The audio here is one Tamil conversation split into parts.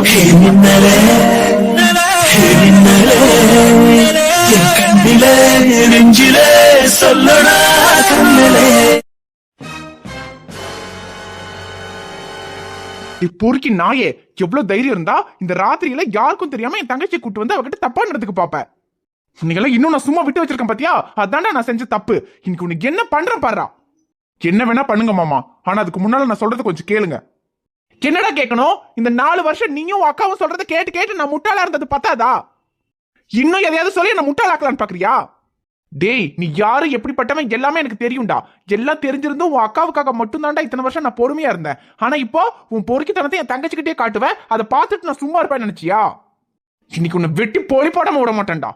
மின்னலே மின்னலே என் கண்ணிலே நெஞ்சிலே சொல்லடா கண்ணிலே. பொறுக்கி நாயே, எவ்வளவு தைரியம் இருந்தா இந்த ராத்திரியில யாருக்கும் தெரியாம என் தங்கச்சியை கூட்டு வந்து அவகிட்ட தப்பா நடந்துக்கு பாப்ப. இன்னைக்கெல்லாம் இன்னும் நான் சும்மா விட்டு வச்சிருக்கேன் பாத்தியா? அதான்டா நான் செஞ்ச தப்பு. இன்னைக்கு உனக்கு என்ன பண்றேன் பாரு. என்ன வேணா பண்ணுங்க மாமா, ஆனா அதுக்கு முன்னால நான் சொல்றது கொஞ்சம் கேளுங்க. என்னடா கேட்கணும்? இந்த 4 வருஷம் நீயும் அக்காவும் சொல்றத கேட்டு கேட்டு நான் முட்டாளா இருந்தது பத்தாதா? இன்னும் எதையாவது சொல்லி என்ன முட்டாளாக்கலான்னு பாக்குறியா? டேய், நீ யாரு எப்படிப்பட்டவன் எல்லாமே எனக்கு தெரியும்டா. எல்லாம் தெரிஞ்சிருந்தும் உன் அக்காவுக்காக மட்டும் தான்டா இத்தனை வருஷம் நான் பொறுமையா இருந்தேன். ஆனா இப்போ உன் பொறுக்கித்தனத்தை என் தங்கச்சிக்கிட்டே காட்டுவேன். அதை பார்த்துட்டு நான் சும்மா இருப்பேன் நினைச்சியா? இன்னைக்கு உன்னை வெட்டி போலி போடாம விட மாட்டேன்டா.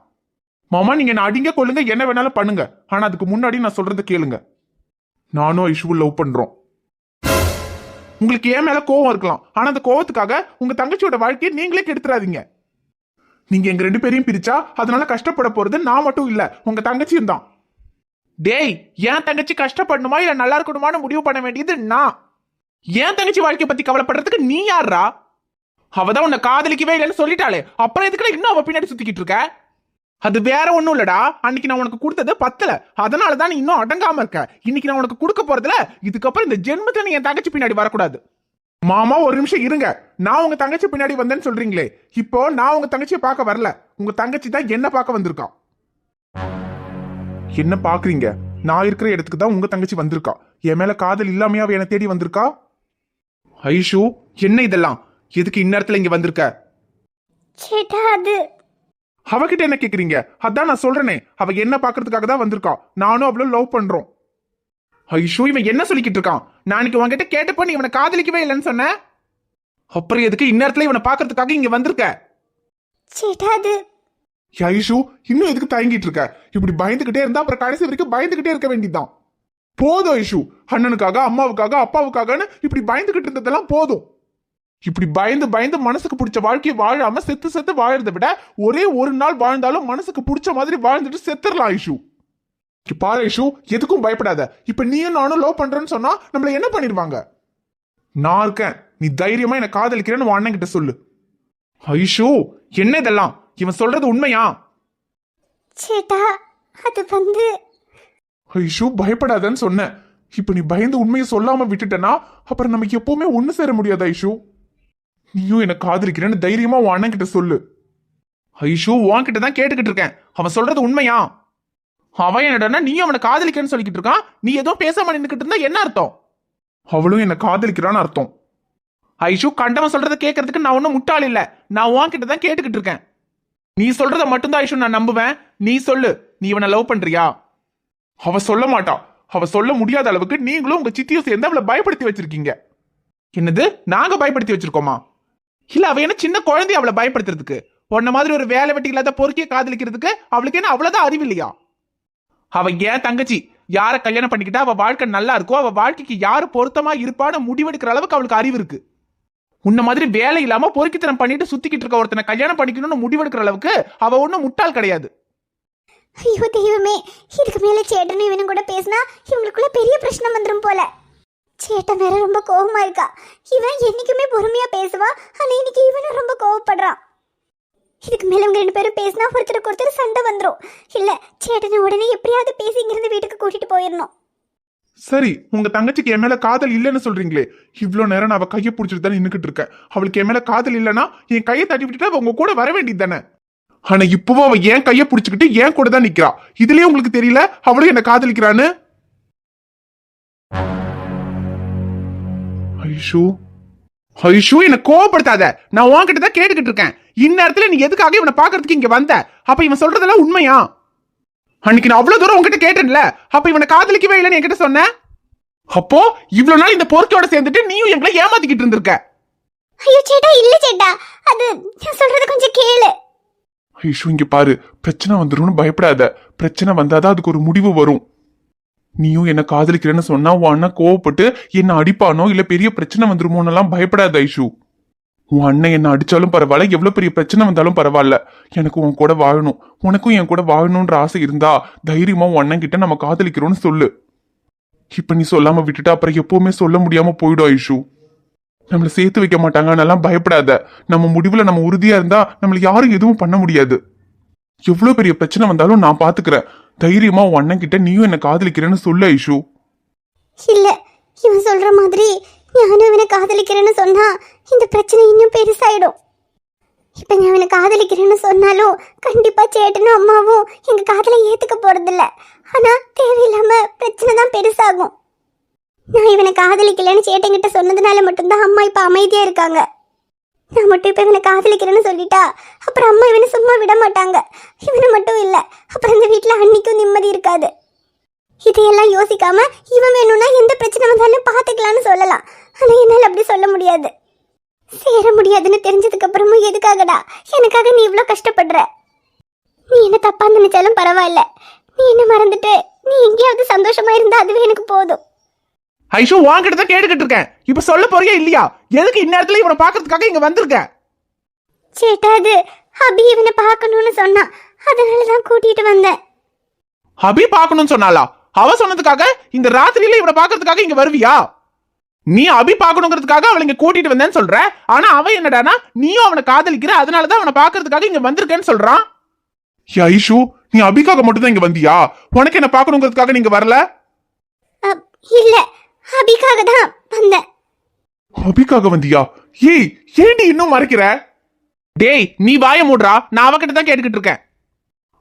மாமா, நீங்க என்ன அடிங்க கொள்ளுங்க, என்ன வேணாலும் பண்ணுங்க. ஆனா அதுக்கு முன்னாடி நான் சொல்றதை கேளுங்க. நானும் ஐஷுவை லவ் பண்றோம். உங்களுக்கு ஏன் மேல கோவம் இருக்கலாம், ஆனா அந்த கோவத்துக்காக உங்க தங்கச்சியோட வாழ்க்கையை நீங்களே கெடுத்துறாதீங்க. நீங்க எங்க 2 பேரையும் பிரிச்சா அதனால கஷ்டப்பட போறது நான் மட்டும் இல்ல, உங்க தங்கச்சியும் தான். டேய், என் தங்கச்சி கஷ்டப்படணுமா இல்ல நல்லா இருக்கணுமான்னு முடிவு பண்ண வேண்டியது நான். என் தங்கச்சி வாழ்க்கையை பத்தி கவலைப்படுறதுக்கு நீ யாரா? அவதான் உன்னை காதலிக்கவே இல்லைன்னு சொல்லிட்டாளே, அப்புறம் எதுக்குள்ள இன்னும் அவ பின்னாடி சுத்திக்கிட்டு இருக்க? அது வேற ஒண்ணும் இல்லடா, அன்னைக்கு நான் உனக்கு கொடுத்தது பத்தல, அதனாலதான் நீ இன்னும் அடங்காம இருக்க. இன்னைக்கு நான் உனக்கு கொடுக்க போறதுல இதுக்கப்புறம் இந்த ஜென்மத்துல நீ என் தங்கச்சி பின்னாடி வரக்கூடாது. மாமா, ஒரு நிமிஷம் இருங்க. நான் உங்க தங்கச்சி பின்னாடி வந்தேன்னு சொல்றீங்களே, இப்போ நான் உங்க தங்கச்சியை பார்க்க வரல, உங்க தங்கச்சி தான் என்ன பார்க்க வந்திருக்கா. என்ன பாக்குறீங்க? நான் இருக்கிற இடத்துக்கு தான் உங்க தங்கச்சி வந்திருக்கா. என் மேல காதல் இல்லாமையா அவ என்ன தேடி வந்திருக்கா? ஐஷு, என்ன இதெல்லாம்? எதுக்கு இந்நேரத்துல இங்க வந்திருக்க? அவகிட்ட என்ன கேக்குறீங்க? அதான் நான் சொல்றேனே, அவ என்ன பாக்குறதுக்காக தான் வந்திருக்கா. நானும் அவ்வளவு லவ் பண்றோம். ஐஷு, இவன் என்ன சொல்லிக்கிட்டு இருக்கான்? நான் உன்கிட்ட கேட்டப்ப நீ இவனை காதலிக்கவே இல்லைன்னு சொன்ன, அப்புறம் எதுக்கு இந்நேரத்துல இவனை பாக்குறதுக்காக இங்க வந்திருக்க? ஐஷு, இன்னும் எதுக்கு தயங்கிட்டு இருக்க? இப்படி பயந்துகிட்டே இருந்தா அப்புறம் கடைசி வரைக்கும் பயந்துகிட்டே இருக்க வேண்டியதுதான். போதும் ஐஷு, அண்ணனுக்காக அம்மாவுக்காக அப்பாவுக்காகன்னு இப்படி பயந்துகிட்டு இருந்ததெல்லாம் போதும். இப்படி பயந்து பயந்து மனசுக்கு பிடிச்ச வாழ்க்கையை வாழாம செத்து செத்து வாழறதை விட ஒரே ஒரு நாள் வாழ்ந்தாலும் மனசுக்கு பிடிச்ச மாதிரி வாழ்ந்துட்டு செத்துடலாம் ஐஷு. பாரு ஐஷு, எதுக்கும் பயப்படாத. இப்ப நீயும் நானும் லவ் பண்றேன்னு சொன்னா நம்மள என்ன பண்ணிடுவாங்க? நான் இருக்கேன், நீ தைரியமா என்ன காதலிக்கிறேன்னு உன் அண்ணன் கிட்ட சொல்லு. ஐஷு, என்ன இதெல்லாம்? இவன் சொல்றது உண்மையா? ஐஷு, பயப்படாதன்னு சொன்ன. இப்ப நீ பயந்து உண்மையை சொல்லாம விட்டுட்டனா அப்புறம் நமக்கு எப்பவுமே ஒண்ணு சேர முடியாது ஐஷு. நீயும் என்ன காதலிக்கிறேன்னு தைரியமா உன் அண்ணன் கிட்ட சொல்லு. ஐஷு, உன்கிட்ட தான் கேட்டுக்கிட்டு இருக்கேன். அவன் சொல்றது உண்மையா? அவன் என்னடா நீயும் அவனை காதலிக்கிறேன்னு சொல்லிக்கிட்டு இருக்கான். நீ ஏதோ பேசாம நின்னுக்கிட்டு இருந்தா என்ன அர்த்தம்? அவளும் என்ன காதலிக்கிறான்னு அர்த்தம். ஐஷு, கண்டவன் சொல்றதை கேட்கறதுக்கு நான் ஒன்னும் முட்டாள் இல்ல. நான் உன்கிட்ட தான் கேட்டுக்கிட்டு இருக்கேன். நீ சொல்றத மட்டும்தான் ஐஷு நான் நம்புவேன். நீ சொல்லு, நீ இவனை லவ் பண்றியா? அவ சொல்ல மாட்டா. அவ சொல்ல முடியாத அளவுக்கு நீங்களும் உங்க சித்தியும் சேர்ந்து அவளை பயப்படுத்தி வச்சிருக்கீங்க. என்னது, நாங்க பயப்படுத்தி வச்சிருக்கோமா? இல்ல, அவ என்ன சின்ன குழந்தை அவளை பயப்படுத்துறதுக்கு? உன்ன மாதிரி ஒரு வேலை வெட்டி இல்லாத பொறுக்கிய காதலிக்கிறதுக்கு அவளுக்கு என்ன அவ்வளவுதான் அறிவு இல்லையா? அவ ஏன் தங்கச்சி. யார கல்யாணம் பண்ணிக்கிட்டா அவ வாழ்க்கை நல்லா இருக்கோ, அவ வாழ்க்கைக்கு யாரு பொருத்தமா இருப்பான்னு முடிவெடுக்கிற அளவுக்கு அவளுக்கு அறிவு இருக்கு. உன்ன மாதிரி வேலை இல்லாம பொறுக்கித்தனம் பண்ணிட்டு சுத்திக்கிட்டு இருக்க ஒருத்தனை கல்யாணம் பண்ணிக்கணும்னு முடிவெடுக்கிற அளவுக்கு அவ ஒன்னும் முட்டாள் கிடையாது. ஐயோ தெய்வமே, இதுக்கு மேல சேட்டனும் இவனும் கூட பேசினா இவங்களுக்குள்ள பெரிய பிரச்சனை வந்துடும் போல. சேட்டன் வேற ரொம்ப கோவமா இருக்கா. இவன் என்னைக்குமே பொறுமையா பேசுவா, ஆனா இன்னைக்கு இவனும் ரொம்ப கோவப்படுறான். இதுக்கு மேல இவங்க 2 பேரும் பேசினா ஒருத்தருக்கு ஒருத்தர் சண்டை வந்துடும். இல்ல, சேட்டனை உடனே எப்படியாவது பேசி இங்கிருந்து வீட்டுக்கு கூட்டிட்டு போயிடணும். சரி, உங்க தங்கச்சிக்கு என் மேல காதல் இல்லைன்னு சொல்றீங்களே, இவ்வளவு நேரம் நான் அவ கையை பிடிச்சிட்டு தான் நின்னுக்கிட்டு இருக்கேன். அவளுக்கு என் மேல காதல் இல்லைன்னா என் கையை தட்டி விட்டுட்டு அவ உங்க கூட வர வேண்டியது தானே? ஆனா இப்பவும் அவ என் கையை பிடிச்சுக்கிட்டு என் கூட தான் நிக்கிறா. இதுலயே உங்களுக்கு தெரியல அவளும் என்ன காதலிக்கிறான்னு? ஐஷு, ஐஷு, என்ன கோவப்படுத்தாத. நான் உன்கிட்ட தான் கேட்டுக்கிட்டு இருக்கேன். இந்நேரத்துல நீ எதுக்காக இவனை பாக்குறதுக்கு இங்க வந்த? அப்ப இவன் சொல்றதெல்லாம் உண்மையா? அன்னைக்கு நான் அவ்வளவு தூரம் உங்ககிட்ட கேட்டேன்ல, அப்ப இவனை காதலிக்கவே இல்லைன்னு என்கிட்ட சொன்ன. அப்போ இவ்வளவு நாள் இந்த பொறுக்கையோட சேர்ந்துட்டு நீயும் எங்களை ஏமாத்திக்கிட்டு இருந்திருக்க. ஐயோ சேட்டா, இல்ல சேட்டா, அது நான் சொல்றது கொஞ்சம் கேளு. ஐஷு, இங்க பாரு, பிரச்சனை வந்துரும்னு பயப்படாத. பிரச்சனை வந்தாதான் அதுக்கு ஒரு முடிவு வரும். நீயும் என்ன காதலிக்கிறேன்னு சொன்னா உன் அண்ணன் கோவப்பட்டு என்ன அடிப்பானோ இல்ல பெரிய பிரச்சனை வந்துருமோன்னெல்லாம் பயப்படாத ஐஷு. உன் அண்ணன் என்ன அடிச்சாலும் பரவாயில்ல, எவ்வளவு பெரிய பிரச்சனை வந்தாலும் பரவாயில்ல, எனக்கு உன் கூட வாழணும், உனக்கும் என் கூட வாழணும்ன்ற ஆசை இருந்தா தைரியமா உன் அண்ணன் கிட்ட நம்ம காதலிக்கிறோம்னு சொல்லு. இப்ப நீ சொல்லாம விட்டுட்டு அப்புறம் எப்பவுமே சொல்ல முடியாம போயிடும் ஐஷு. நம்மள சேர்த்து வைக்க மாட்டாங்க, நல்லா பயப்படாத. நம்ம முடிவுல நம்ம உறுதியா இருந்தா நம்மள யாரும் எதுவும் பண்ண முடியாது. எவ்வளவு பெரிய பிரச்சனை வந்தாலும் நான் பாத்துக்கிறேன். தைரியமா உன் அண்ணன் கிட்ட நீயும் என்ன காதலிக்கிறேன்னு சொல்லு ஐஷு. இல்ல, இவன் சொல்ற மாதிரி நானும் இவனை காதலிக்கிறேன்னு சொன்னா இந்த பிரச்சனை இன்னும் பெருசாயிடும். இப்ப நான் இவனை காதலிக்கிறேன்னு சொன்னாலும் கண்டிப்பா சேட்டனும் அம்மாவும் எங்க காதலை ஏத்துக்க போறதில்ல. ஆனா தேவையில்லாம பிரச்சனை தான் பெருசாகும். நான் இவனை காதலிக்கலன்னு சேட்டன்கிட்ட சொன்னதுனால மட்டும்தான் அம்மா இப்ப அமைதியா இருக்காங்க. நான் மட்டும் இப்ப இவனை காதலிக்கிறேன்னு சொல்லிட்டா அப்புறம் அம்மா இவனை சும்மா விட மாட்டாங்க. இவனை மட்டும் இல்ல, அப்புறம் இந்த வீட்டுல அன்னைக்கும் நிம்மதி இருக்காது. இதையெல்லாம் யோசிக்காம இவன் வேணும்னா எந்த பிரச்சனை வந்தாலும் பாத்துக்கலாம்னு சொல்லலாம். ஆனா என்னால அப்படி சொல்ல முடியாது. சேர முடியாதுன்னு தெரிஞ்சதுக்கு அப்புறமும் எதுக்காகடா எனக்காக நீ இவ்வளவு கஷ்டப்படுற? நீ என்ன தப்பா நினைச்சாலும் பரவாயில்ல, நீ என்ன மறந்துட்டு நீ எங்கேயாவது சந்தோஷமா இருந்தா அதுவே எனக்கு போதும். ஐஷு வாங்கிட்டு தான் கேட்டுக்கிட்டு இருக்கேன். இப்ப சொல்ல போறியா இல்லையா? எதுக்கு இந்நேரத்துல இவனை பாக்குறதுக்காக இங்க வந்திருக்க? சேட்டா, அது அபி இவனை பார்க்கணும்னு சொன்னா, அதனாலதான் கூட்டிட்டு வந்தேன். அபி பாக்கணும்னு சொன்னாலா? அவ சொன்னதுக்காக இந்த ராத்திரியில இவனை பாக்குறதுக்காக இங்க வருவியா? நீ அபி பாக்கணுங்கிறதுக்காக அவளை இங்க கூட்டிட்டு வந்தேன்னு சொல்ற. ஆனா அவன் என்னடானா நீயும் அவனை காதலிக்கிற, அதனாலதான் அவனை பாக்குறதுக்காக இங்க வந்திருக்கேன்னு சொல்றான். ஐஷு, நீ அபிக்காக மட்டும் தான் இங்க வந்தியா? உனக்கு என்ன பாக்கணுங்கிறதுக்காக நீங்க வரல? இல்ல, அபிக்காக தான் வந்தேன். அபிக்காக வந்தியா? ஏய், ஏண்டி இன்னும் மறைக்கிற? டேய், நீ வாய மூடுறா. நான் அவகிட்ட தான் கேட்டுக்கிட்டு இருக்கேன்.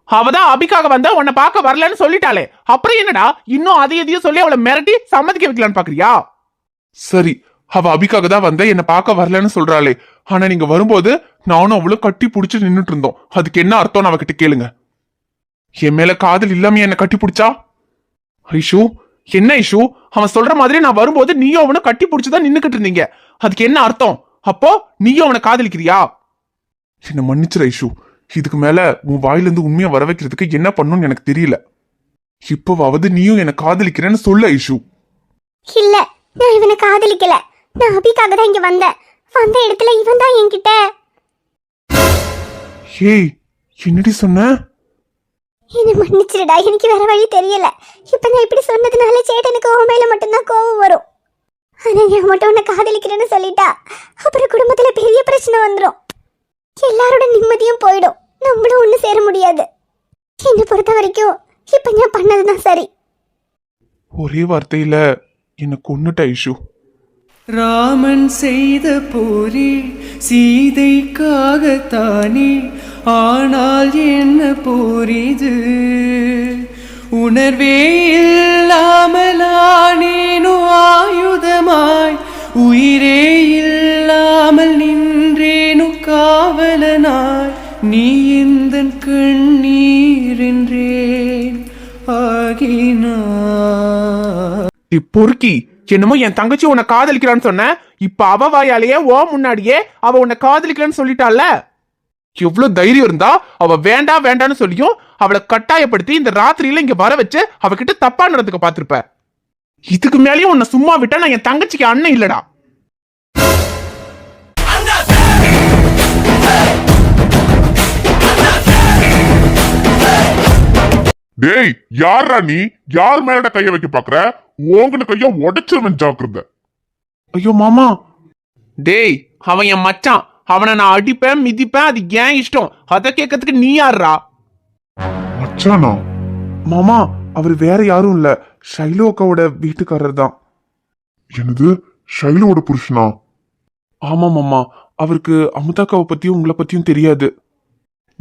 அவதான் அபிக்காக வந்தா உன்னை பார்க்க வரலன்னு சொல்லிட்டாளே, அப்புறம் என்னடா இன்னும் அதையும் சொல்லி அவளை மிரட்டி சம்மதிக்க வைக்கலான்னு பாக்குறியா? சரி, அவ அபிக்காக தான் வந்த, என்ன பார்க்க வரலன்னு சொல்றாளே. ஆனா நீங்க வரும்போது நானும் அவ்வளவு கட்டி புடிச்சு நின்னுட்டு இருந்தோம். அதுக்கு என்ன அர்த்தம் அவகிட்ட கேளுங்க. என் மேல காதல் இல்லாம என்ன கட்டி பிடிச்சா? ஐஷு, என்ன ஐஷு, அவன் சொல்ற மாதிரி நான் வரும்போது நீயும் அவனை கட்டி பிடிச்சுதான் நின்னுக்கிட்டு இருந்தீங்க. அதுக்கு என்ன அர்த்தம்? அப்போ நீயும் அவனை காதலிக்கிறியா? என்ன மன்னிச்சிரு ஐஷு. இதுக்கு மேல உன் வாயிலிருந்து உண்மையா வர வைக்கிறதுக்கு என்ன பண்ணணும்னு எனக்கு தெரியல. இப்போவாவது நீயும் என்ன காதலிக்கிறேன்னு சொல்லு ஐஷு. இல்ல, நான் இவனை காதலிக்கல. நான் அபிக்காக தான் இங்க வந்தேன். வந்த இடத்துல இவன் தான் என்கிட்ட. ஏய், என்னடி சொன்ன? என்ன மன்னிச்சிருடா, எனக்கு வேற வழி தெரியல. இப்ப நான் இப்படி சொன்னதுனால சேட்டனுக்கு உன் மேல மட்டும்தான் கோவம் வரும். ஆனா நான் மட்டும் உன்னை காதலிக்கிறேன்னு சொல்லிட்டா அப்புறம் குடும்பத்துல பெரிய பிரச்சனை வந்துடும். எல்லாரோட நிம்மதியும் போயிடும். நம்மளும் ஒண்ணு சேர முடியாது. என்னை பொறுத்த வரைக்கும் இப்ப நான் பண்ணதுதான் சரி. ஒரே வார்த்தையில என்ன கொன்னுட்ட ஐஷு. ராமன் செய்த போரில் சீதைக்காகத்தானே, ஆனால் என்ன போரிது? உணர்வே இல்லாமலானேனோ ஆயுதமாய், உயிரே இல்லாமல் நின்றேனோ காவலனாய். நீ எந்தன் கண்ணீர் என்றேன் ஆகினாய். பொறுக்கி, என்னமோ என் தங்கச்சி உன்னை காதலிக்கிறான்னு சொன்ன. இப்ப அவ வாயாலேயே ஓ முன்னாடியே அவ உன்னை காதலிக்கலன்னு சொல்லிட்டால. எவ்வளவு தைரியம் இருந்தா அவ வேண்டாம் வேண்டான்னு சொல்லியும் அவளை கட்டாயப்படுத்தி இந்த ராத்திரியில இங்க வர வச்சு அவகிட்ட தப்பா நடந்துக்க பாத்திருப்ப. இதுக்கு மேலேயும் உன்னை சும்மா விட்டா நான் என் தங்கச்சிக்கு அண்ணன் இல்லடா. டேய், யாரா நீ? யார் மேல கைய வைக்க பாக்குற? ஓங்கன கைய உடைச்சிருவன், ஜாக்கிரத. ஐயோ மாமா. டேய், அவன் என் மச்சான். அவனை நான் அடிப்பேன் மிதிப்பேன், அது ஏன் இஷ்டம். அத கேட்கறதுக்கு நீ யாரா? மச்சானா? மாமா, அவர் வேற யாரும் இல்ல, ஷைலு அக்காவோட வீட்டுக்காரர் தான். என்னது, ஷைலுவோட புருஷனா? ஆமா மாமா, அவருக்கு அமுதாக்காவை பத்தியும் உங்களை பத்தியும் தெரியாது.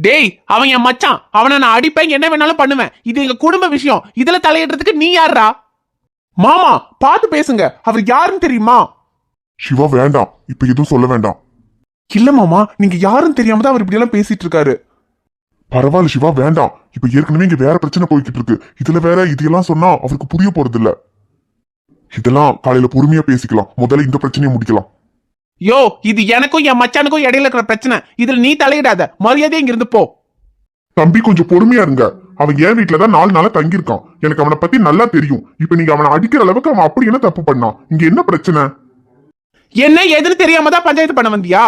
டேய், அவன் என் மச்சான். அவனை நான் அடிப்பேன், என்ன வேணாலும் பண்ணுவேன். இது எங்க குடும்ப விஷயம். இதுல தலையிடுறதுக்கு நீ யாரா? மாமா, பார்த்து பேசுங்க. அவர் யாருன்னு தெரியுமா? சிவா, வேண்டாம், இப்ப எதுவும் சொல்ல வேண்டாம். இல்ல மாமா, நீங்க யாரும் தெரியாம தான் அவர் இப்படி எல்லாம் பேசிட்டு இருக்காரு. பரவாயில்ல சிவா, வேண்டாம். இப்ப ஏற்கனவே இங்க வேற பிரச்சனை போய்கிட்டு இருக்கு. இதுல வேற இதெல்லாம் சொன்னா அவருக்கு புரிய போறது இல்ல. இதெல்லாம் காலையில பொறுமையா பேசிக்கலாம். முதல்ல இந்த பிரச்சனையை முடிக்கலாம். யோ, இது எனக்கும் என் மச்சானுக்கும் இடையில இருக்கிற பிரச்சனை. இதுல நீ தலையிடாத. மரியாதை இங்க இருந்து போ. தம்பி, கொஞ்சம் பொறுமையா இருங்க. அவன் என் வீட்டுலதான் 4 நாளா தங்கியிருக்கான். எனக்கு அவனை பத்தி நல்லா தெரியும். இப்ப நீங்க அவனை அடிக்கிற அளவுக்கு அவன் அப்படி என்ன தப்பு பண்ணான்? இங்க என்ன பிரச்சனை? என்ன ஏதுன்னு தெரியாம தான் பஞ்சாயத்து பண்ண வந்தியா?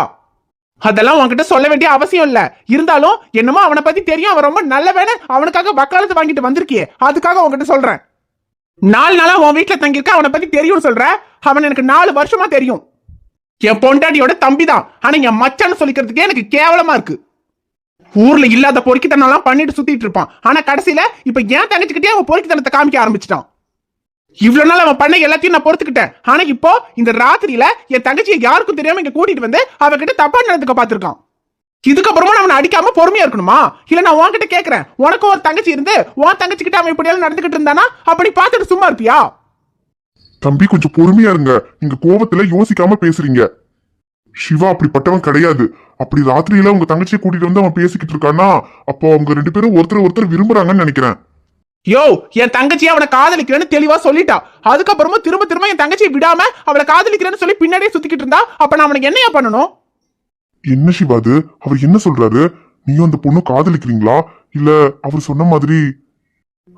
அதெல்லாம் உன்கிட்ட சொல்ல வேண்டிய அவசியம் இல்ல. இருந்தாலும் என்னமோ அவனை பத்தி தெரியும், அவன் ரொம்ப நல்லவன்னு அவனுக்காக வக்காலத்து வாங்கிட்டு வந்திருக்கியே, அதுக்காக உன்கிட்ட சொல்றேன். 4 நாளா உன் வீட்டுல தங்கியிருக்க, அவனை பத்தி தெரியும்னு சொல்ற. அவன் எனக்கு 4 வருஷமா தெரியும். என் பொண்டாட்டியோட தம்பி தான். ஆனா என் மச்சான்னு சொல்லிக்கிறதுக்கே எனக்கு கேவலமா இருக்கு. ஊர்ல இல்லாத பொறுக்கித்தனம் பண்ணிட்டு சுத்திட்டு இருப்பான். ஆனா கடைசியில இப்ப என் தங்கச்சிக்கிட்டே அவன் பொறுக்கித்தனத்தை காமிக்க ஆரம்பிச்சிட்டான். இவ்வளவு நாள் அவன் பண்ண எல்லாத்தையும் நான் பொறுத்துக்கிட்டேன். ஆனா இப்போ இந்த ராத்திரியில என் தங்கச்சியை யாருக்கும் தெரியாம இங்க கூட்டிட்டு வந்து அவகிட்ட தப்பா நடந்துக்க பாத்துருக்கான். இதுக்கப்புறமா அவனை அடிக்காம பொறுமையா இருக்கணுமா? இல்ல நான் உன்கிட்ட கேக்குறேன், உனக்கும் ஒரு தங்கச்சி இருந்து உன் தங்கச்சி கிட்ட அவன் இப்படியெல்லாம் நடந்துகிட்டு இருந்தானா அப்படி பார்த்துட்டு சும்மா இருப்பியா? தம்பி கொஞ்சம் பொறுமையா இருங்க. நீங்க கோவத்துல யோசிக்காம பேசுறீங்க. சிவா அப்படிப்பட்டவன் கிடையாது. அப்படி ராத்திரியில உங்க தங்கச்சியை கூட்டிட்டு வந்து அவன் பேசிக்கிட்டு இருக்கான்னா அப்போ அவங்க 2 பேரும் ஒருத்தர் விரும்புறாங்கன்னு நினைக்கிறேன். யோ, என் தங்கச்சியை அவனை காதலிக்கிறேன்னு தெளிவா சொல்லிட்டா. அதுக்கப்புறமா திரும்ப திரும்ப என் தங்கச்சியை விடாம அவளை காதலிக்கிறேன்னு சொல்லி பின்னாடியே சுத்திக்கிட்டு இருந்தா அப்ப நான் அவனுக்கு என்னையா பண்ணணும்? என்ன சிவா அது? அவர் என்ன சொல்றாரு? நீயும் அந்த பொண்ணு காதலிக்கிறீங்களா? இல்ல அவர் சொன்ன மாதிரி?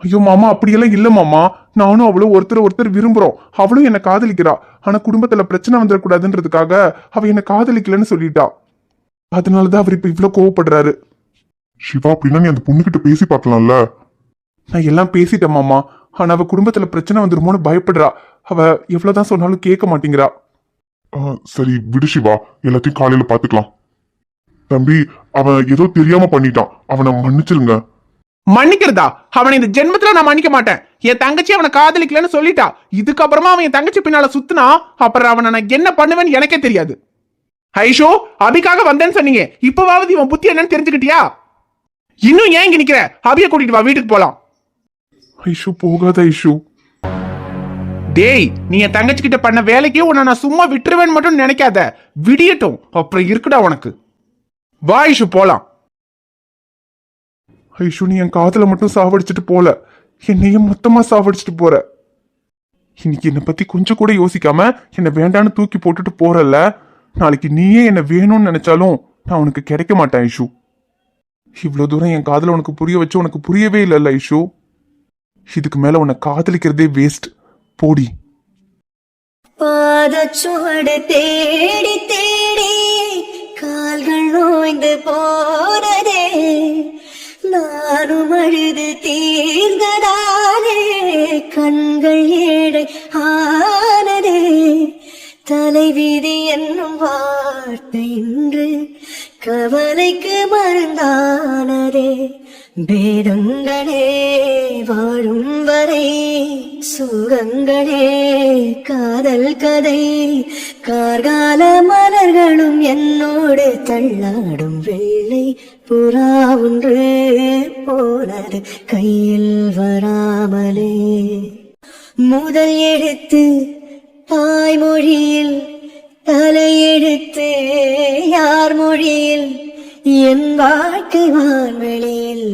ஐயோ மாமா, அப்படியெல்லாம் இல்ல மாமா. நானும் அவளும் ஒருத்தர் விரும்புறோம். அவளும் என்ன காதலிக்கிறா. ஆனா குடும்பத்துல பிரச்சனை வந்துடக்கூடாதுன்றதுக்காக அவ என்ன காதலிக்கலன்னு சொல்லிட்டா. அதனாலதான் அவர் இப்ப இவ்வளவு கோவப்படுறாரு. சிவா அப்படின்னா நீ அந்த பொண்ணுகிட்ட பேசி பார்க்கலாம்ல. நான் எல்லாம் பேசிட்டேன் மாமா. ஆனா அவ குடும்பத்துல பிரச்சனை வந்துருமோன்னு பயப்படுறா. அவ எவ்வளவுதான் சொன்னாலும் கேட்க மாட்டேங்கிறா. சரி விடு சிவா, எல்லாத்தையும் காலையில பாத்துக்கலாம். தம்பி, அவன் ஏதோ தெரியாம பண்ணிட்டான். அவனை மன்னிச்சிருங்க. மன்னிக்கிறதா? அவனை இந்த ஜென்மத்துல நான் மன்னிக்க மாட்டேன். என் தங்கச்சி அவனை காதலிக்கலன்னு சொல்லிட்டா. இதுக்கப்புறமா அவன் என் தங்கச்சி பின்னால சுத்தினா அப்புறம் அவனை நான் என்ன பண்ணுவேன்னு எனக்கே தெரியாது. ஐஷோ, அபிக்காக வந்தேன்னு சொன்னீங்க. இப்பவாவது இவன் புத்தி என்னன்னு தெரிஞ்சுக்கிட்டியா? இன்னும் ஏன் இங்க நிக்கிற? அபிய கூட்டிட்டு வா, வீட்டுக்கு போலாம். ஐஷு போகாத ஐஷு. டேய், நீ என் தங்கச்சி கிட்ட பண்ண வேலைக்கு உன்னை நான் சும்மா விட்டுருவேன்னு மட்டும் நினைக்காத. விடியட்டும், அப்புறம் இருக்குடா உனக்கு. வா ஐஷு, போலாம். ஐஷு, நீ என் காதல மட்டும் சாவடிச்சுட்டு போல, என்னையும் மொத்தமா சாவடிச்சுட்டு போற. இன்னைக்கு என்னை பத்தி கொஞ்சம் கூட யோசிக்காம என்னை வேண்டான்னு தூக்கி போட்டுட்டு போறல்ல. நாளைக்கு நீயே என்ன வேணும்னு நினைச்சாலும் நான் உனக்கு கிடைக்க மாட்டேன் ஐஷு. இவ்வளவு தூரம் என் காதல உனக்கு புரிய வச்சு உனக்கு புரியவே இல்லைல்ல ஐஷு. இதுக்கு மேல உன்னை காதலிக்கிறதே வேஸ்ட். போடி. பாதச்சுவடு தேடி தேடி கால்கள் நோய்ந்து போனதே, நானும் அழுது தீர்ந்ததானே கண்கள் ஏழை ஆனதே, தலைவிதி என்னும் வார்த்தை இன்று கவலைக்கு மருந்தானதே, பேதங்களே வாழும் வரை சுகங்களே காதல் கதை, கார்கால மலர்களும் என்னோடு தள்ளாடும் வெள்ளை புறா ஒன்று போனது கையில் வராமலே, முதல் எடுத்து தாய்மொழியில் தலையெடுத்து யார் மொழியில் என் வாழ்க்கை வான்வெளியில்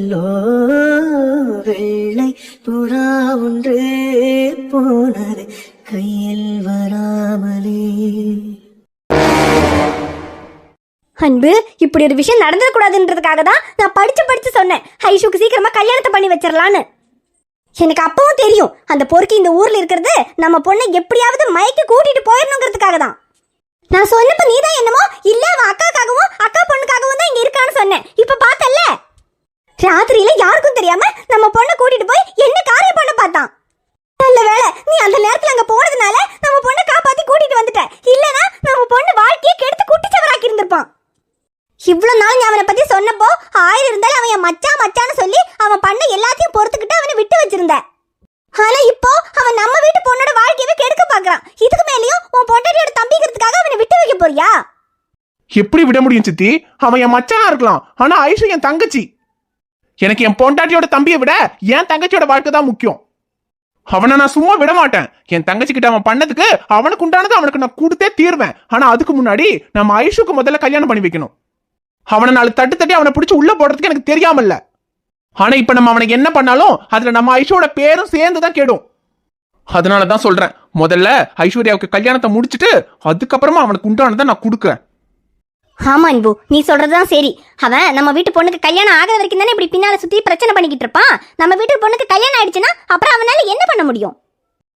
வெள்ளை புறா ஒன்று போனது கையில் வராமலே. அன்பு, இப்படி ஒரு விஷயம் நடந்துடக்கூடாதுன்றதுக்காக தான் நான் படிச்சு சொன்னேன் ஐஷுக்கு சீக்கிரமா கல்யாணத்தை பண்ணி வச்சிடலான்னு. எனக்கு அப்பவும் தெரியும் அந்த பொறுக்கி இந்த ஊர்ல இருக்கிறது நம்ம பொண்ணை எப்படியாவது மயக்கி கூட்டிட்டு போயிடணுங்கிறதுக்காக தான். நான் சொன்னப்ப நீதான் என்னமோ இல்ல அவன் அக்காக்காகவும் அக்கா பொண்ணுக்காகவும் தான் இங்க இருக்கான்னு சொன்னேன். இப்ப பார்த்தல்ல, ராத்திரியில யாருக்கும் தெரியாம நம்ம பொண்ணை கூட்டிட்டு போய் என்ன காரியம் பண்ண பார்த்தான். நல்ல வேளை நீ அந்த நேரத்துல அங்க போனதுனால நம்ம பொண்ணை காப்பாத்தி கூட்டிட்டு வந்துட்ட. இல்லனா நம்ம பொண்ணு வாழ்க்கையை கெடுத்து குட்டிச்சவராக்கி இருந்திருப்பான். இவ்வளவு நாள் நான் அவனை பத்தி சொன்னப்போ 1000 இருந்தாலும் அவன் என் மச்சான்னு சொல்லி அவன் பண்ண எல்லாத்தையும் பொறுத்துக்கிட்டு அவனை விட்டு வச்சிருந்தேன். ஆனா இப்போ அவன் நம்ம வீட்டு பொண்ணோட வாழ்க்கையவே கெடுக்க பாக்குறான். இதுக்கு மேலயும் உன் பொண்டாட்டியோட தம்பிங்கிறதுக்காக அவனை விட்டு வைக்க போறியா? எப்படி விட முடியும் சித்தி? அவன் என் மச்சானா இருக்கலாம், ஆனா ஐஷு என் தங்கச்சி. எனக்கு என் பொண்டாட்டியோட தம்பியை விட என் தங்கச்சியோட வாழ்க்கை தான் முக்கியம். அவனை நான் சும்மா விட மாட்டேன். என் தங்கச்சி கிட்ட அவன் பண்ணதுக்கு அவனுக்கு உண்டானது அவனுக்கு நான் கொடுத்தே தீர்வேன். ஆனா அதுக்கு முன்னாடி நம்ம ஐஷுக்கு முதல்ல கல்யாணம் பண்ணி வைக்கணும். அவனை 4 தட்டி அவனை பிடிச்சி உள்ள போடுறதுக்கு எனக்கு தெரியாமல்ல. ஆனா இப்ப நம்ம அவனுக்கு என்ன பண்ணாலும் அதுல நம்ம ஐஷோட பேரும் சேர்ந்துதான் கேடும். அதனாலதான் சொல்றேன், முதல்ல ஐஸ்வர்யாவுக்கு கல்யாணத்தை முடிச்சிட்டு அதுக்கப்புறமா அவனுக்கு உண்டானதை நான் கொடுக்குறேன். ஆமா அன்பு, நீ சொல்றதுதான் சரி. அவன் நம்ம வீட்டு பொண்ணுக்கு கல்யாணம் ஆகாத வரைக்கும் தானே இப்படி பின்னால சுத்தி பிரச்சனை பண்ணிக்கிட்டு இருப்பான். நம்ம வீட்டு பொண்ணுக்கு கல்யாணம் ஆயிடுச்சுன்னா அப்புறம் அவனால என்ன பண்ண முடியும்?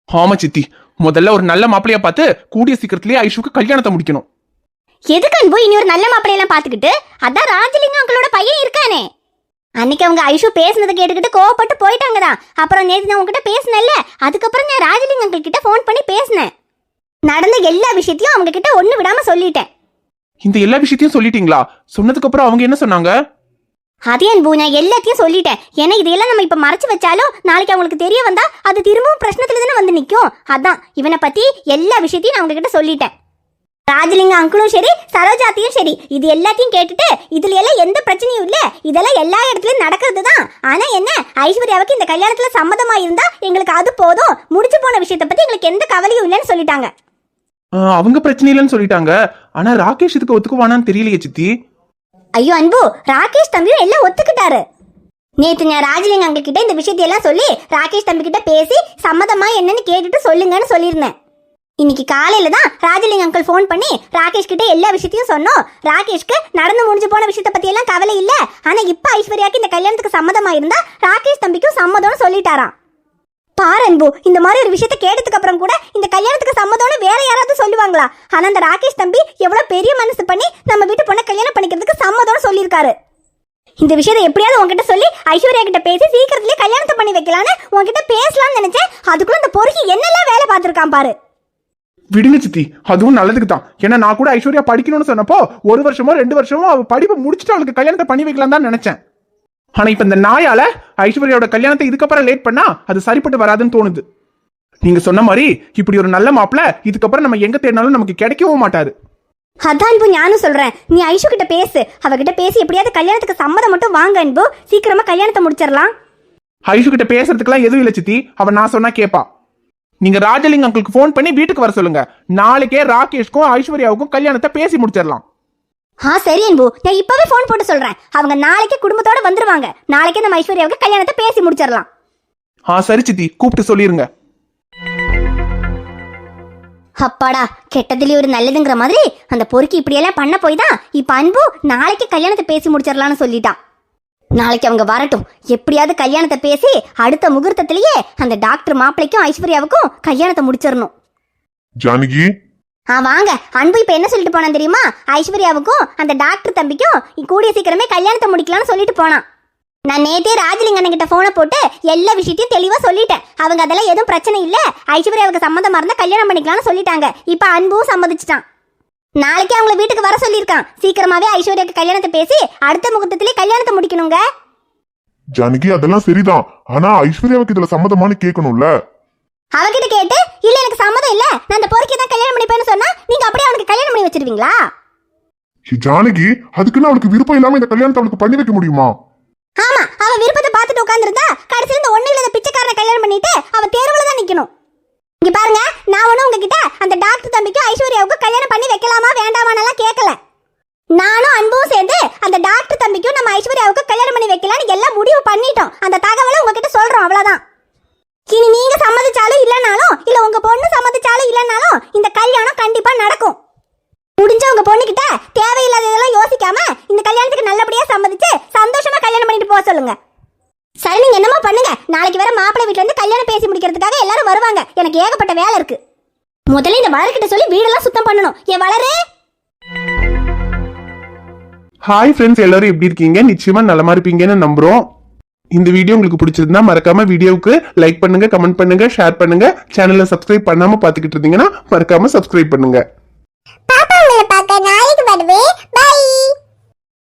ஆமா சித்தி, முதல்ல ஒரு நல்ல மாப்பிளையா பார்த்து கூடிய சீக்கிரத்திலேயே ஐஷுக்கு கல்யாணத்தை முடிக்கணும். எதுக்கு அன்பு இனி ஒரு நல்ல மாப்பிளையெல்லாம் பாத்துக்கிட்டு? அதான் ராஜலிங்கம் அவங்களோட பையன் இருக்கானே. அன்னைக்கு அவங்க ஐஷு பேசுனதை கேட்டுக்கிட்டு கோவப்பட்டு போயிட்டாங்க தான். அப்புறம் நேற்று நான் உங்ககிட்ட பேசினேன்ல, அதுக்கப்புறம் நான் ராஜலிங்கம் கிட்ட ஃபோன் பண்ணி பேசினேன். நடந்த எல்லா விஷயத்தையும் அவங்க கிட்ட ஒண்ணு விடாம சொல்லிட்டேன். இந்த எல்லா விஷயத்தையும் சொல்லிட்டீங்களா? சொன்னதுக்கு அப்புறம் அவங்க என்ன சொன்னாங்க? அதே அன்பு, நான் எல்லாத்தையும் சொல்லிட்டேன். ஏன்னா இதையெல்லாம் நம்ம இப்ப மறைச்சு வச்சாலும் நாளைக்கு அவங்களுக்கு தெரிய வந்தா அது திரும்பவும் பிரச்சனத்துல தானே வந்து நிக்கும். அதான் இவனை பத்தி எல்லா விஷயத்தையும் நான் அவங்க கிட்ட சொல்லிட்டேன். ராஜலிங்க அங்கிளும் சரி, சரோஜாத்தையும் சரி, இது எல்லாத்தையும் கேட்டுட்டு இதுல எல்லாம் எந்த பிரச்சனையும் இல்ல, இதெல்லாம் எல்லா இடத்துலயும் நடக்கிறது தான். ஆனா என்ன, ஐஸ்வர்யாவுக்கு இந்த கல்யாணத்துல சம்மதமா இருந்தா எங்களுக்கு அது போதும், முடிச்சு போன விஷயத்தை பத்தி எங்களுக்கு எந்த கவலையும் இல்லைன்னு சொல்லிட்டாங்க. அவங்க பிரச்சனை இல்லைன்னு சொல்லிட்டாங்க. ஆனா ராகேஷ் இதுக்கு ஒத்துக்குவானான்னு தெரியலையே சித்தி. ஐயோ அன்பு, ராகேஷ் தம்பியும் எல்லாம் ஒத்துக்கிட்டாரு. நேத்து நான் ராஜலிங்க அங்கிள் கிட்ட இந்த விஷயத்தையெல்லாம் சொல்லி ராகேஷ் தம்பி கிட்ட பேசி சம்மதமா என்னன்னு கேட்டுட்டு சொல்லுங்கன்னு சொல்லியிருந்தேன். இன்னைக்கு காலையில தான் ராஜலிங்க அங்கிள் ஃபோன் பண்ணி ராகேஷ் கிட்ட எல்லா விஷயத்தையும் சொன்னோம். ராகேஷ்க்கு நடந்து முடிஞ்சு போன விஷயத்தை பத்தி எல்லாம் கவலை இல்ல, ஆனா இப்ப ஐஸ்வர்யாக்கு இந்த கல்யாணத்துக்கு சம்மதமா இருந்தா ராகேஷ் தம்பிக்கும் சம்மதம்னு சொல்லிட்டாராம். பாரு அன்பு, இந்த மாதிரி ஒரு விஷயத்தை கேட்டதுக்கு அப்புறம் கூட இந்த கல்யாணத்துக்கு சம்மதம்னு வேற யாராவது சொல்லுவாங்களா? ஆனா அந்த ராகேஷ் தம்பி எவ்வளவு பெரிய மனசு பண்ணி நம்ம வீட்டு பொண்ணை கல்யாணம் பண்ணிக்கிறதுக்கு சம்மதம்னு சொல்லியிருக்காரு. இந்த விஷயத்தை எப்படியாவது உங்ககிட்ட சொல்லி ஐஸ்வர்யா கிட்ட பேசி சீக்கிரத்திலே கல்யாணத்தை பண்ணி வைக்கலான்னு உங்ககிட்ட பேசலாம்னு நினைச்சேன். அதுக்குள்ள இந்த பொறுக்கி என்னெல்லாம் வேலை பார்த்திருக்கான் பாரு. விடுங்க சித்தி, அதுவும் நல்லதுக்கு தான். ஏன்னா நான் கூட ஐஸ்வர்யா படிக்கணும்னு சொன்னப்போ 1 வருஷமோ 2 வருஷமோ அவ படிப்பை முடிச்சுட்டு அவளுக்கு கல்யாணத்தை பண்ணி வைக்கலாம் தான் நினைச்சேன். ஆனா இப்ப இந்த நாயால ஐஸ்வர்யாவோட கல்யாணத்தை இதுக்கப்புறம் லேட் பண்ணா அது சரிப்பட்டு வராதுன்னு தோணுது. நீங்க சொன்ன மாதிரி இப்படி ஒரு நல்ல மாப்பிள்ள இதுக்கப்புறம் நம்ம எங்க தேடினாலும் நமக்கு கிடைக்கவும் மாட்டாரு. அதான் அன்பு நானும் சொல்றேன், நீ ஐஷு கிட்ட பேசு, அவகிட்ட பேசி எப்படியாவது கல்யாணத்துக்கு சம்மதம் மட்டும் வாங்க அன்பு, சீக்கிரமா கல்யாணத்தை முடிச்சிடலாம். ஐஷு கிட்ட பேசுறதுக்கெல்லாம் எதுவும் இல்ல சித்தி, அவ நான் சொன்னா கேப்பா. நீங்க ராஜலிங்க அங்கிளுக்கு ஃபோன் பண்ணி வீட்டுக்கு வர சொல்லுங்க. நாளைக்கே ராகேஷ்க்கும் ஐஸ்வர்யாவுக்கும் கல்யாணத்தை பேசி முடிச்சிடலாம். சரி அன்பு, நான் இப்பவே ஃபோன் போட்டு சொல்றேன். அவங்க நாளைக்கே குடும்பத்தோட வந்துருவாங்க. நாளைக்கே நம்ம ஐஸ்வர்யாவுக்கு கல்யாணத்தை பேசி முடிச்சிடலாம். சரி சித்தி, கூப்பிட்டு சொல்லிருங்க. அப்பாடா, கெட்டதுலயே ஒரு நல்லதுங்கிற மாதிரி அந்த பொறுக்கி இப்படியெல்லாம் பண்ண போய் தான் இப்ப அன்பு நாளைக்கு கல்யாணத்தை பேசி முடிச்சிடலாம்னு சொல்லிட்டான். நாளைக்கு அவங்க வரட்டும், எப்படியாவது கல்யாணத்தை பேசி அடுத்த முகூர்த்தத்திலேயே அந்த டாக்டர் மாப்பிளைக்கும் ஐஸ்வர்யாவுக்கும் கல்யாணத்தை முடிச்சிடணும். ஜானகி, வாங்க. அன்பு இப்ப என்ன சொல்லிட்டு போனான் தெரியுமா? ஐஸ்வர்யாவுக்கும் அந்த டாக்டர் தம்பிக்கும் கூடிய சீக்கிரமே கல்யாணத்தை முடிக்கலாம்னு சொல்லிட்டு போனான். நான் நேத்தே ராஜலிங்கண்ணன் கிட்ட போனை போட்டு எல்லா விஷயத்தையும் தெளிவா சொல்லிட்டேன். அவங்க அதெல்லாம் எதுவும் பிரச்சனை இல்ல, ஐஸ்வர்யாவுக்கு சம்மதமா இருந்தா கல்யாணம் பண்ணிக்கலாம்னு சொல்லிட்டாங்க. இப்ப அன்பும் சம்மதிச்சிட்டான். நாளைக்கே அவங்கள வீட்டுக்கு வர சொல்லியிருக்கான். சீக்கிரமாவே ஐஸ்வர்யாவுக்கு கல்யாணத்தை பேசி அடுத்த முகூர்த்தத்திலே கல்யாணத்தை முடிக்கணுங்க. ஜானகி, அதெல்லாம் சரிதான். ஆனா ஐஸ்வர்யாவுக்கு இதுல சம்மதமானு கேட்கணும்ல. அவகிட்ட கேட்டு இல்ல எனக்கு சம்மதம் இல்ல, நான் அந்த பொறுக்கி தான் கல்யாணம் பண்ணிப்பேன்னு சொன்னா நீங்க அப்படியே அவனுக்கு கல்யாணம் பண்ணி வச்சிருவீங்களா? ஜானகி, அதுக்குன்னு அவளுக்கு விருப்பம் இல்லாம இந்த கல்யாணத்தை அவளுக்கு பண்ணி வைக்க முடியுமா? ஆமா, அவ விருப்பத்தை பார்த்துட்டு உட்கார்ந்திருந்தா கடைசில இந்த ஒண்ணு இல்ல பிச்சைக்காரனை கல்யாணம் பண்ணிட்டு அவ தேர்வுல தான் நிக்கணும். இங்க பாருங்க, நான் ஒண்ணு உங்ககிட்ட அந்த டாக்டர் தம்பிக்கு ஐஸ்வர்யாவுக்கு கல்யாணம் பண்ணி வைக்கலாமா வேண்டாமான்னு கேட்கல. நானும் அன்பும் சேர்ந்து அந்த டாக்டர் தம்பிக்கும் நம்ம ஐஸ்வர்யாவுக்கு கல்யாணம் பண்ணி வைக்கலாம்னு எல்லாம் முடிவு பண்ணிட்டோம். அந்த தகவலை உங்ககிட்ட சொல்றோம், அவ்வளவுதான். இனி நீங்க சம்மதிச்சாலும் இல்லனாலும், இல்ல உங்க பொண்ணு சம்மதிச்சாலும் இல்லனாலும் இந்த கல்யாணம் கண்டிப்பா நடக்கும். முடிஞ்ச உங்க பொண்ணுகிட்ட தேவையில்லாததெல்லாம் யோசிக்காம இந்த கல்யாணத்துக்கு நல்லபடியா சம்மதிச்சு சந்தோஷமா கல்யாணம் பண்ணிட்டு போக சொல்லுங்க. சரி, நீங்க என்னமோ பண்ணுங்க. நாளைக்கு வர மாப்பிள்ளை வீட்டுல இருந்து கல்யாணம் பேசி முடிக்கிறதுக்காக எல்லாரும் வருவாங்க. எனக்கு ஏகப்பட்ட வேலை இருக்கு. முதல்ல இந்த வளர்கிட்ட சொல்லி வீடெல்லாம் சுத்தம் பண்ணணும். என் வளரே. ஹாய் ஃப்ரெண்ட்ஸ், எல்லாரும் எப்படி இருக்கீங்க? நிச்சயமா நலமா இருப்பீங்கன்னு நம்புறோம். இந்த வீடியோ உங்களுக்கு பிடிச்சிருந்தா மறக்காம வீடியோவுக்கு லைக் பண்ணுங்க, கமெண்ட் பண்ணுங்க, ஷேர் பண்ணுங்க. சேனலை சப்ஸ்கிரைப் பண்ணாம பாத்துக்கிட்டு இருந்தீங்கன்னா மறக்காம சப்ஸ்கிரைப் பண்ணுங்க. பாப்பா உங்களை பார்க்க நாய்